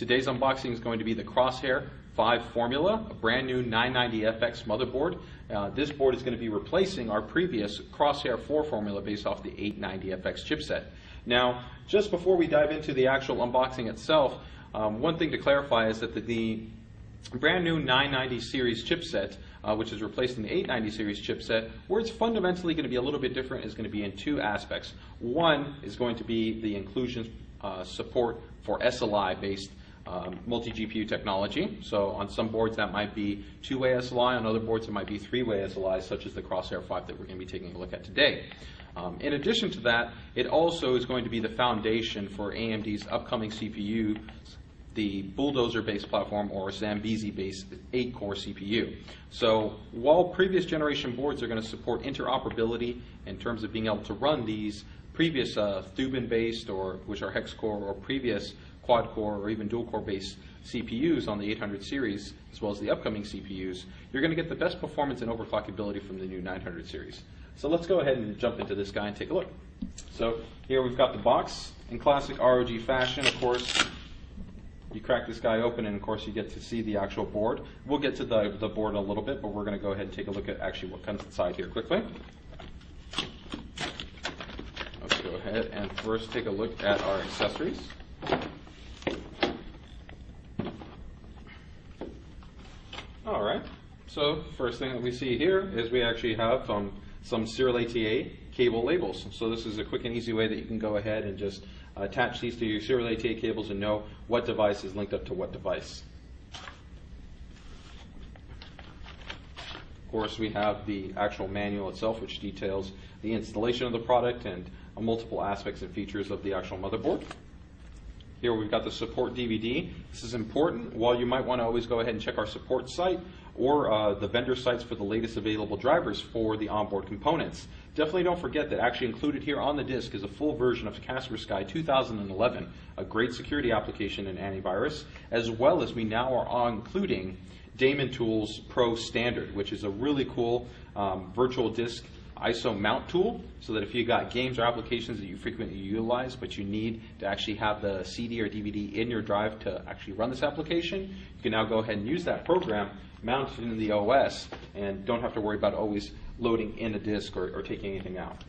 Today's unboxing is going to be the Crosshair V Formula, a brand new 990FX motherboard. This board is going to be replacing our previous Crosshair 4 Formula based off the 890FX chipset. Now, just before we dive into the actual unboxing itself, one thing to clarify is that the brand new 990 series chipset, which is replacing the 890 series chipset, where it's fundamentally going to be a little bit different, is going to be in two aspects. One is going to be the inclusion support for SLI-based multi-GPU technology. So on some boards that might be two-way SLI, on other boards it might be three-way SLI, such as the Crosshair 5 that we're going to be taking a look at today. In addition to that, it also is going to be the foundation for AMD's upcoming CPU, the Bulldozer-based platform, or Zambezi-based 8-core CPU. So while previous generation boards are going to support interoperability in terms of being able to run these previous Thuban-based, or which are hex-core, or previous quad-core or even dual-core based CPUs on the 800 series, as well as the upcoming CPUs, you're going to get the best performance and overclockability from the new 900 series. So let's go ahead and jump into this guy and take a look. So here we've got the box in classic ROG fashion. Of course, you crack this guy open and of course you get to see the actual board. We'll get to the board in a little bit, but we're going to go ahead and take a look at actually what comes inside here quickly. Let's go ahead and first take a look at our accessories. Alright, so first thing that we see here is we actually have some serial ATA cable labels. So this is a quick and easy way that you can go ahead and just attach these to your serial ATA cables and know what device is linked up to what device. Of course, we have the actual manual itself, which details the installation of the product and multiple aspects and features of the actual motherboard. Here we've got the support DVD. This is important. While you might want to always go ahead and check our support site or the vendor sites for the latest available drivers for the onboard components, definitely don't forget that actually included here on the disk is a full version of Kaspersky 2011, a great security application and antivirus, as well as we now are including Damon Tools Pro Standard, which is a really cool virtual disk ISO mount tool, so that if you got games or applications that you frequently utilize but you need to actually have the CD or DVD in your drive to actually run this application, you can now go ahead and use that program, mount it in the OS, and don't have to worry about always loading in a disk or taking anything out.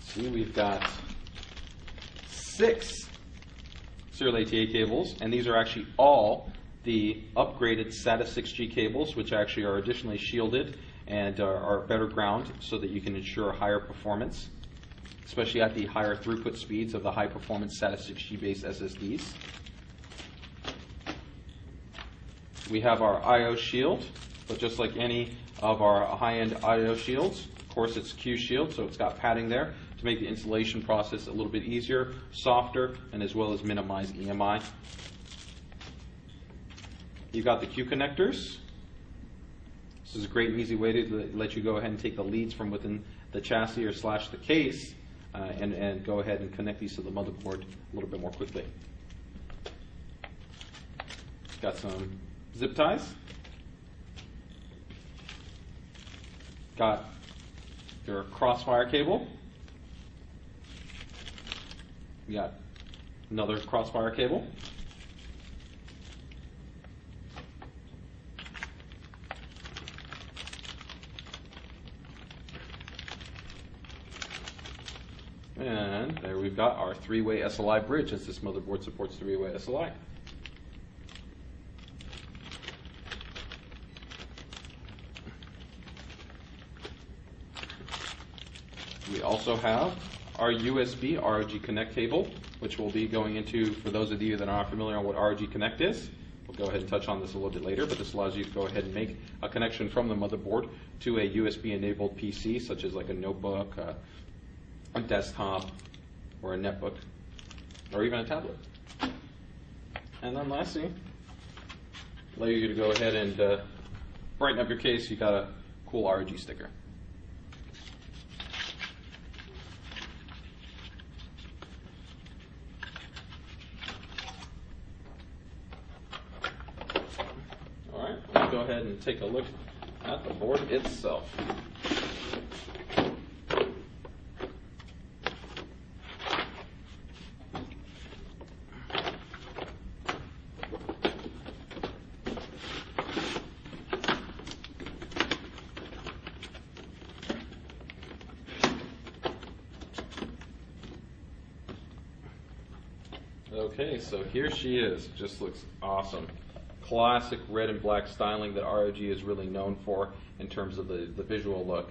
See, we've got 6 serial ATA cables, and these are actually all the upgraded SATA 6G cables, which actually are additionally shielded and are better ground so that you can ensure higher performance, especially at the higher throughput speeds of the high performance SATA 6G based SSDs. We have our I/O shield, but just like any of our high-end I/O shields, of course it's Q-Shield, so it's got padding there to make the installation process a little bit easier, softer, and as well as minimize EMI. You've got the Q connectors. This is a great and easy way to let you go ahead and take the leads from within the chassis or slash the case and go ahead and connect these to the motherboard a little bit more quickly. Got some zip ties. Got your Crossfire cable. We got another Crossfire cable. And there we've got our 3-way SLI bridge, as this motherboard supports 3-way SLI. We also have our USB ROG Connect cable, which we'll be going into for those of you that are not familiar on what ROG Connect is. We'll go ahead and touch on this a little bit later, but this allows you to go ahead and make a connection from the motherboard to a USB-enabled PC, such as like a notebook, a desktop, or a netbook, or even a tablet. And then lastly, allow you to go ahead and brighten up your case. You got a cool ROG sticker. All right, let's go ahead and take a look at the board itself. Okay, so here she is. Just looks awesome. Classic red and black styling that ROG is really known for in terms of the visual look.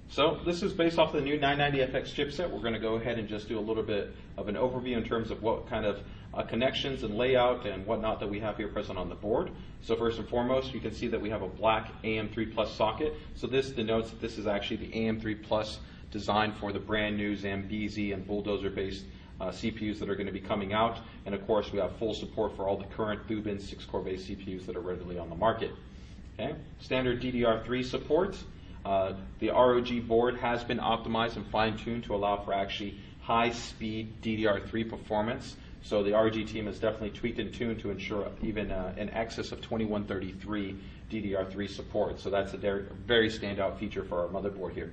So this is based off the new 990FX chipset. We're going to go ahead and just do a little bit of an overview in terms of what kind of connections and layout and whatnot that we have here present on the board. So first and foremost, you can see that we have a black AM3 Plus socket. So this denotes that this is actually the AM3 Plus designed for the brand new Zambezi and Bulldozer based CPUs that are going to be coming out. And of course, we have full support for all the current Thubin 6-core based CPUs that are readily on the market. Okay. Standard DDR3 support. The ROG board has been optimized and fine-tuned to allow for actually high-speed DDR3 performance. So the ROG team has definitely tweaked and tuned to ensure even in excess of 2133 DDR3 support. So that's a very standout feature for our motherboard here.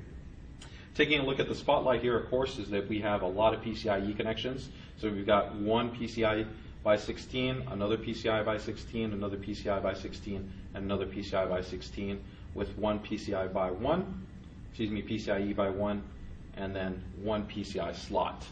Taking a look at the spotlight here, of course, is that we have a lot of PCIe connections. So we've got one PCIe by 16, another PCIe by 16, another PCIe by 16, and another PCIe by 16, with one PCIe by 1, PCIe by 1, and then one PCI slot.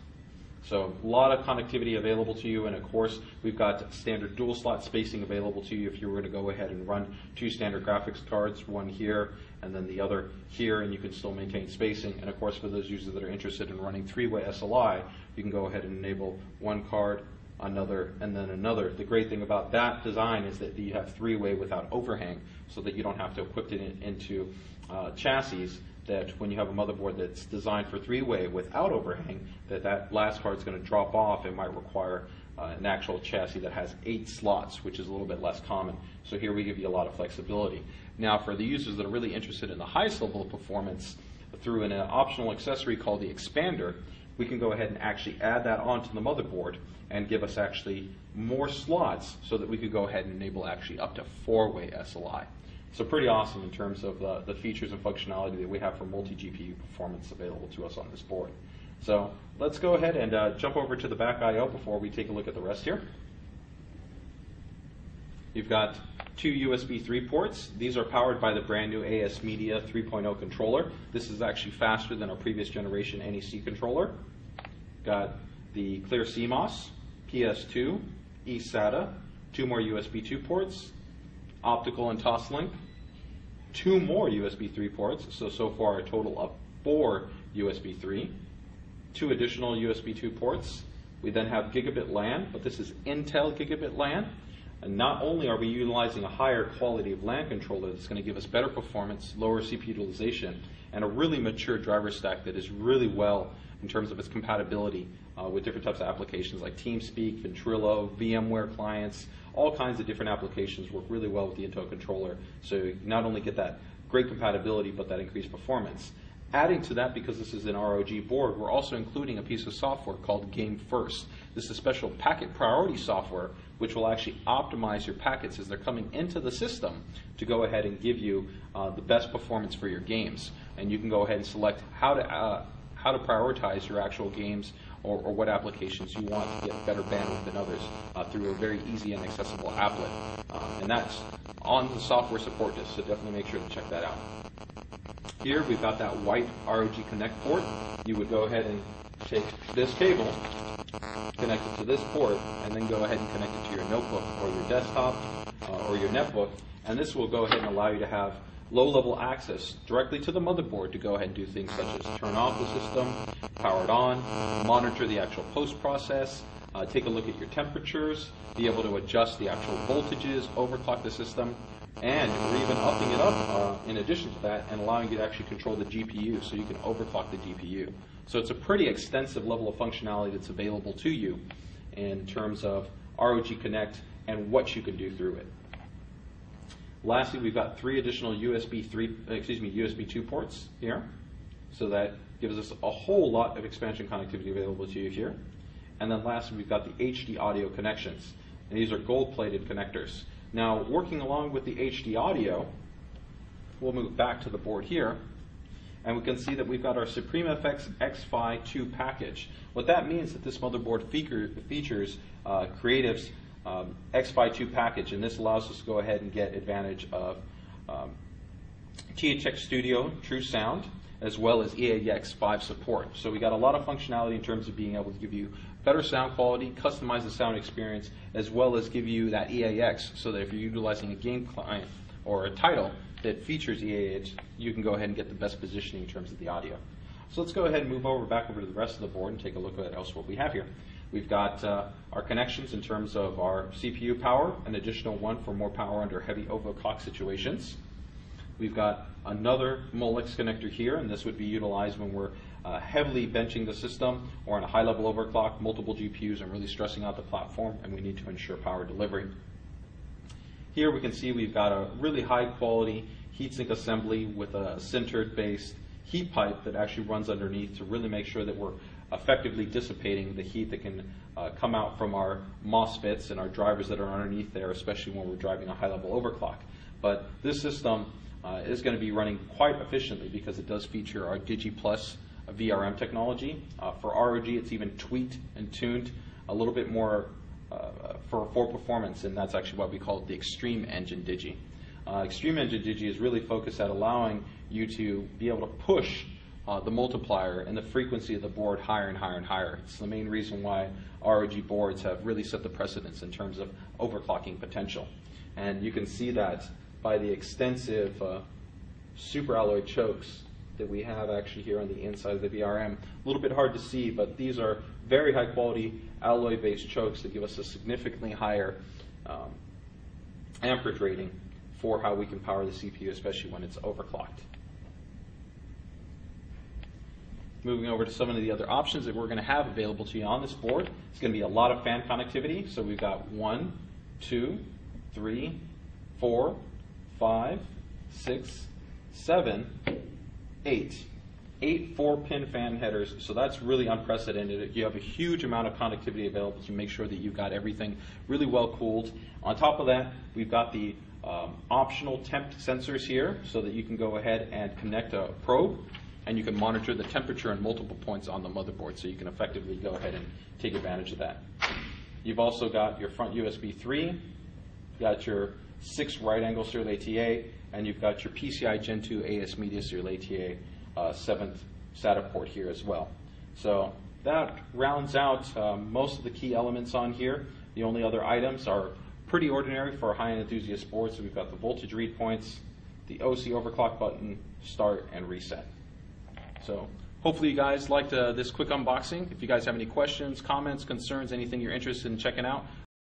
So a lot of connectivity available to you, and of course we've got standard dual slot spacing available to you if you were to go ahead and run two standard graphics cards, one here and then the other here, and you can still maintain spacing. And of course for those users that are interested in running three-way SLI, you can go ahead and enable one card, another, and then another. The great thing about that design is that you have three-way without overhang, so that you don't have to equip it into chassis, that when you have a motherboard that's designed for three-way without overhang, that last card is going to drop off and might require an actual chassis that has 8 slots, which is a little bit less common. So here we give you a lot of flexibility. Now for the users that are really interested in the highest level of performance, through an optional accessory called the expander, we can go ahead and actually add that onto the motherboard and give us actually more slots so that we could go ahead and enable actually up to 4-way SLI. So pretty awesome in terms of the features and functionality that we have for multi-GPU performance available to us on this board. So let's go ahead and jump over to the back I/O before we take a look at the rest here. You've got two USB 3 ports. These are powered by the brand new ASMedia 3.0 controller. This is actually faster than our previous generation NEC controller. Got the clear CMOS, PS2, eSATA, two more USB 2 ports, optical and Toslink, two more USB 3 ports, so far a total of 4 USB 3, two additional USB 2 ports. We then have gigabit LAN, but this is Intel gigabit LAN. And not only are we utilizing a higher quality of LAN controller that's going to give us better performance, lower CPU utilization, and a really mature driver stack that is really well in terms of its compatibility with different types of applications like TeamSpeak, Ventrilo, VMware clients, all kinds of different applications work really well with the Intel controller. So you not only get that great compatibility, but that increased performance. Adding to that, because this is an ROG board, we're also including a piece of software called Game First. This is special packet priority software which will actually optimize your packets as they're coming into the system to go ahead and give you the best performance for your games. And you can go ahead and select how to prioritize your actual games or what applications you want to get better bandwidth than others through a very easy and accessible applet. And that's on the software support disk, so definitely make sure to check that out. Here we've got that white ROG Connect port. You would go ahead and take this cable, connect it to this port, and then go ahead and connect it to your notebook or your desktop or your netbook. And this will go ahead and allow you to have low-level access directly to the motherboard to go ahead and do things such as turn off the system, power it on, monitor the actual post-process, take a look at your temperatures, be able to adjust the actual voltages, overclock the system, and we're even upping it up in addition to that and allowing you to actually control the GPU so you can overclock the GPU. So it's a pretty extensive level of functionality that's available to you in terms of ROG Connect and what you can do through it. Lastly, we've got 3 additional USB 2 ports here, so that gives us a whole lot of expansion connectivity available to you here. And then lastly, we've got the HD audio connections, and these are gold-plated connectors. Now, working along with the HD audio, we'll move back to the board here, and we can see that we've got our SupremeFX X-Fi 2 package. What that means is that this motherboard features Creative's X-Fi 2 package, and this allows us to go ahead and get advantage of THX Studio True Sound, as well as EAX5 support. So we got a lot of functionality in terms of being able to give you better sound quality, customize the sound experience, as well as give you that EAX, so that if you're utilizing a game client or a title that features EAX, you can go ahead and get the best positioning in terms of the audio. So let's go ahead and move back over to the rest of the board and take a look at what we have here. We've got our connections in terms of our CPU power, an additional one for more power under heavy overclock situations. We've got another Molex connector here, and this would be utilized when we're heavily benching the system or on a high-level overclock, multiple GPUs, and really stressing out the platform, and we need to ensure power delivery. Here we can see we've got a really high-quality heatsink assembly with a sintered-based heat pipe that actually runs underneath to really make sure that we're effectively dissipating the heat that can come out from our MOSFETs and our drivers that are underneath there, especially when we're driving a high-level overclock. But this system is going to be running quite efficiently because it does feature our DigiPlus VRM technology. For ROG, it's even tweaked and tuned a little bit more for performance, and that's actually what we call the Extreme Engine Digi. Extreme Engine Digi is really focused at allowing you to be able to push the multiplier and the frequency of the board higher and higher and higher. It's the main reason why ROG boards have really set the precedence in terms of overclocking potential. And you can see that by the extensive superalloy chokes that we have actually here on the inside of the VRM. A little bit hard to see, but these are very high quality alloy-based chokes that give us a significantly higher amperage rating for how we can power the CPU, especially when it's overclocked. Moving over to some of the other options that we're going to have available to you on this board, it's going to be a lot of fan connectivity. So we've got 1, 2, 3, 4, 5, 6, 7, 8. 8 4-pin fan headers, so that's really unprecedented. You have a huge amount of connectivity available to make sure that you've got everything really well cooled. On top of that, we've got the optional temp sensors here so that you can go ahead and connect a probe and you can monitor the temperature in multiple points on the motherboard, so you can effectively go ahead and take advantage of that. You've also got your front USB 3, you've got your 6 right-angle serial ATA, and you've got your PCI Gen 2 AS Media serial ATA 7th SATA port here as well. So that rounds out most of the key elements on here. The only other items are pretty ordinary for a high-end enthusiast board. So we've got the voltage read points, the OC overclock button, start and reset. So hopefully you guys liked this quick unboxing. If you guys have any questions, comments, concerns, anything you're interested in checking out,